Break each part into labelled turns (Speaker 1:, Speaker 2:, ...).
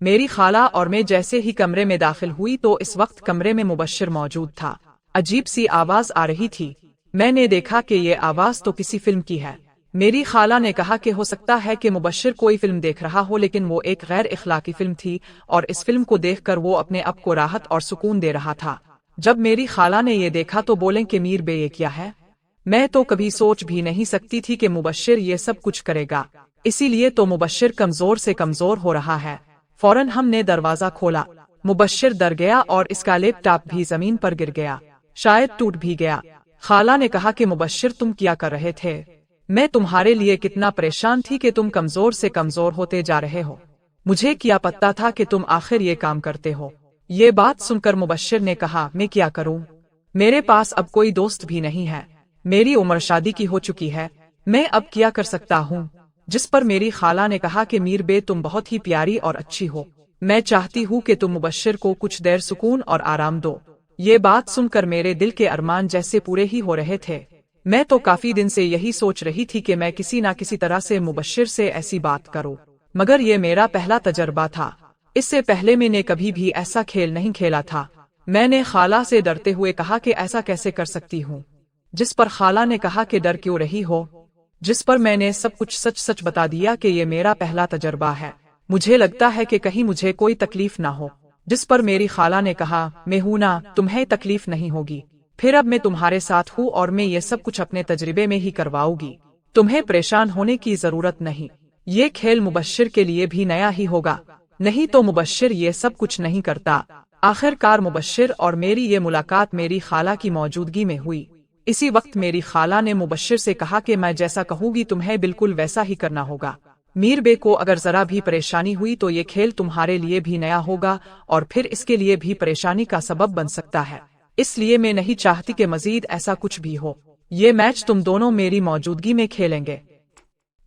Speaker 1: میری خالہ اور میں جیسے ہی کمرے میں داخل ہوئی تو اس وقت کمرے میں مبشر موجود تھا۔ عجیب سی آواز آ رہی تھی۔ میں نے دیکھا کہ یہ آواز تو کسی فلم کی ہے۔ میری خالہ نے کہا کہ ہو سکتا ہے کہ مبشر کوئی فلم دیکھ رہا ہو، لیکن وہ ایک غیر اخلاقی فلم تھی اور اس فلم کو دیکھ کر وہ اپنے آپ کو راحت اور سکون دے رہا تھا۔ جب میری خالہ نے یہ دیکھا تو بولیں کہ میر بے یہ کیا ہے؟ میں تو کبھی سوچ بھی نہیں سکتی تھی کہ مبشر یہ سب کچھ کرے گا، اسی لیے تو مبشر کمزور سے کمزور ہو رہا ہے۔ فوراً ہم نے دروازہ کھولا، مبشر ڈر گیا اور اس کا لیپ ٹاپ بھی زمین پر گر گیا، شاید ٹوٹ بھی گیا۔ خالہ نے کہا کہ مبشر تم کیا کر رہے تھے؟ میں تمہارے لیے کتنا پریشان تھی کہ تم کمزور سے کمزور ہوتے جا رہے ہو، مجھے کیا پتا تھا کہ تم آخر یہ کام کرتے ہو۔ یہ بات سن کر مبشر نے کہا میں کیا کروں، میرے پاس اب کوئی دوست بھی نہیں ہے، میری عمر شادی کی ہو چکی ہے، میں اب کیا کر سکتا ہوں؟ جس پر میری خالہ نے کہا کہ میر بے تم بہت ہی پیاری اور اچھی ہو، میں چاہتی ہوں کہ تم مبشر کو کچھ دیر سکون اور آرام دو۔ یہ بات سن کر میرے دل کے ارمان جیسے پورے ہی ہو رہے تھے۔ میں تو کافی دن سے یہی سوچ رہی تھی کہ میں کسی نہ کسی طرح سے مبشر سے ایسی بات کروں، مگر یہ میرا پہلا تجربہ تھا، اس سے پہلے میں نے کبھی بھی ایسا کھیل نہیں کھیلا تھا۔ میں نے خالہ سے ڈرتے ہوئے کہا کہ ایسا کیسے کر سکتی ہوں، جس پر خالہ نے کہا کہ ڈر کیوں رہی ہو؟ جس پر میں نے سب کچھ سچ سچ بتا دیا کہ یہ میرا پہلا تجربہ ہے، مجھے لگتا ہے کہ کہیں مجھے کوئی تکلیف نہ ہو۔ جس پر میری خالہ نے کہا میں ہوں نا، تمہیں تکلیف نہیں ہوگی، پھر اب میں تمہارے ساتھ ہوں اور میں یہ سب کچھ اپنے تجربے میں ہی کرواؤں گی، تمہیں پریشان ہونے کی ضرورت نہیں۔ یہ کھیل مبشر کے لیے بھی نیا ہی ہوگا، نہیں تو مبشر یہ سب کچھ نہیں کرتا۔ آخر کار مبشر اور میری یہ ملاقات میری خالہ کی موجودگی میں ہوئی۔ اسی وقت میری خالہ نے مبشر سے کہا کہ میں جیسا کہوں گی تمہیں بالکل ویسا ہی کرنا ہوگا۔ میر بے کو اگر ذرا بھی پریشانی ہوئی تو یہ کھیل تمہارے لیے بھی نیا ہوگا اور پھر اس کے لیے بھی پریشانی کا سبب بن سکتا ہے، اس لیے میں نہیں چاہتی کہ مزید ایسا کچھ بھی ہو۔ یہ میچ تم دونوں میری موجودگی میں کھیلیں گے۔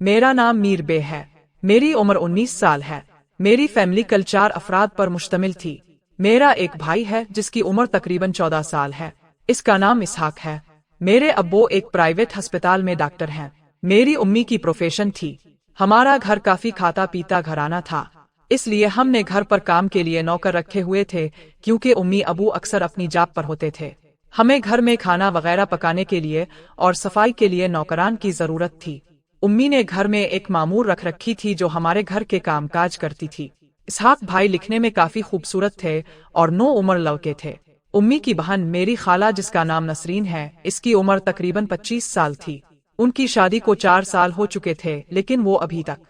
Speaker 1: میرا نام میر بے ہے، میری عمر 19 سال ہے، میری فیملی کل 4 افراد پر مشتمل تھی۔ میرا ایک بھائی ہے جس کی عمر تقریباً 14 سال ہے، اس کا نام اسحاق ہے۔ میرے ابو ایک پرائیویٹ ہسپتال میں ڈاکٹر ہیں۔ میری امی کی پروفیشن تھی۔ ہمارا گھر کافی کھاتا پیتا گھرانہ تھا، اس لیے ہم نے گھر پر کام کے لیے نوکر رکھے ہوئے تھے، کیونکہ امی ابو اکثر اپنی جاب پر ہوتے تھے۔ ہمیں گھر میں کھانا وغیرہ پکانے کے لیے اور صفائی کے لیے نوکران کی ضرورت تھی۔ امی نے گھر میں ایک مامور رکھ رکھی تھی جو ہمارے گھر کے کام کاج کرتی تھی۔ اسحاق بھائی لکھنے میں کافی خوبصورت تھے اور 9 عمر لڑکے تھے۔ امی کی بہن میری خالہ جس کا نام نسرین ہے، اس کی عمر تقریباً 25 سال تھی۔ ان کی شادی کو 4 سال ہو چکے تھے لیکن وہ ابھی تک